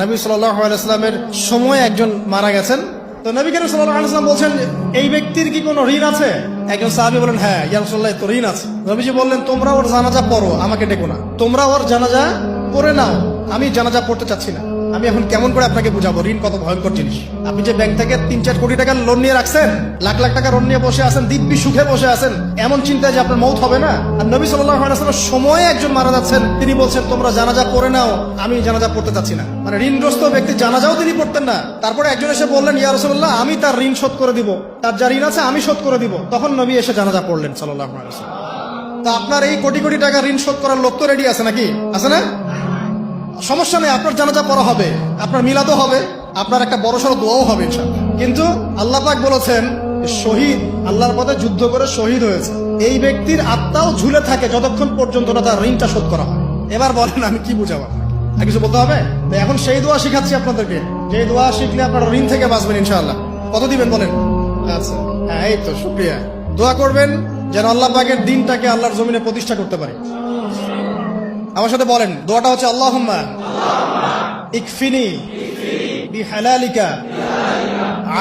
নবী সাল্লাল্লাহু আলাইহি ওয়াসাল্লামের সময় একজন মারা গেছেন। তো নবী করিম সাল্লাল্লাহু আলাইহি ওয়াসাল্লাম বলছেন, এই ব্যক্তির কি কোনো ঋণ আছে? একজন সাহাবী বলেন, হ্যাঁ ইয়া রাসূলুল্লাহ, তো ঋণ আছে। নবীজি বললেন, তোমরা ওর জানাজা পড়ো, আমাকে ডেকো না। তোমরা ওর জানাজা পড়ে নাও, আমি জানাজা পড়তে চাচ্ছি না। আমি এখন কেমন করে আপনাকে বুঝাবো ঋণ কত ভয়ঙ্কর জিনিস। আপনি যে ব্যাংক থেকে 3-4 কোটি টাকার লোন নিয়ে রাখছেন, লাখ লাখ টাকা লোন নিয়ে বসে আছেন, দিব্যি সুখে বসে আছেন, এমন চিন্তায় যে আপনার মৌত হবে না। আর নবী সাল্লাল্লাহু আলাইহি ওয়াসাল্লামের সময়ে একজন মারা যাচ্ছেন, তিনি বলছেন তোমরা জানাজা পড়ে নাও, আমি জানাজা পড়তে চাচ্ছি না। মানে ঋণগ্রস্ত ব্যক্তি জানাজাও তিনি পড়তেন না। তারপরে একজন এসে বললেন, ইয়া রাসূলুল্লাহ, আমি তার ঋণ শোধ করে দিব, তার যা ঋণ আছে আমি শোধ করে দিব। তখন নবী এসে জানাজা পড়লেন সাল্লাল্লাহু আলাইহি ওয়াসাল্লাম। তা আপনার এই কোটি কোটি টাকা ঋণ শোধ করার লোক তো রেডি আছে নাকি? আছে না? সমস্যা নেই, আপনার জানাজা পড়া হবে, আপনার মিলাদও হবে, আপনার একটা বড়সড় দোয়াও হবে ইনশাআল্লাহ। কিন্তু আল্লাহ পাক বলেছেন, শহীদ আল্লাহর পথে যুদ্ধ করে শহীদ হয়েছে, এই ব্যক্তির আত্মাও ঝুলে থাকে যতক্ষণ পর্যন্ত না তার ঋণটা শোধ করা হয়। এবার বলেন আমি কি বুঝাবো? আর কিছু বলতে হবে? এখন সেই দোয়া শিখাচ্ছি আপনাদেরকে, যে দোয়া শিখলে আপনারা ঋণ থেকে বাঁচবেন ইনশাআল্লাহ। কত দিবেন বলেন? আচ্ছা, হ্যাঁ, এই তো শুকরিয়া। দোয়া করবেন যেন আল্লাহ পাকের দিনটাকে আল্লাহর জমিনে প্রতিষ্ঠা করতে পারি। আমার সাথে বলেন, দোয়াটা হচ্ছে, আল্লাহুম্মা ইকফিনি বিহালালিকা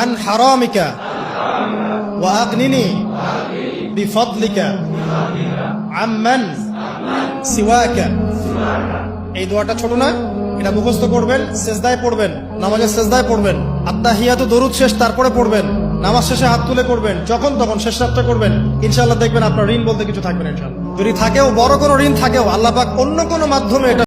আন হারামিকা ওয়া আগনিনি বিফদলিকা আম্মান সিওয়াকা। এই দোয়াটা ছোট না, এটা মুখস্থ করবেন, সেজদায় পড়বেন, নামাজের সেজদায় পড়বেন, আত্তাহিয়াতু দরুদ শেষ তারপরে পড়বেন, নামাজ শেষে হাত তুলে করবেন, যখন তখন শেষ রাতটা করবেন। ইনশাআল্লাহ দেখবেন আপনার ঋণ বলতে কিছু থাকবে না ইনশাআল্লাহ। যদি থাকেও, বড় কোনো ঋণ থাকেও, আল্লাহ পাক অন্য কোনো মাধ্যমে এটা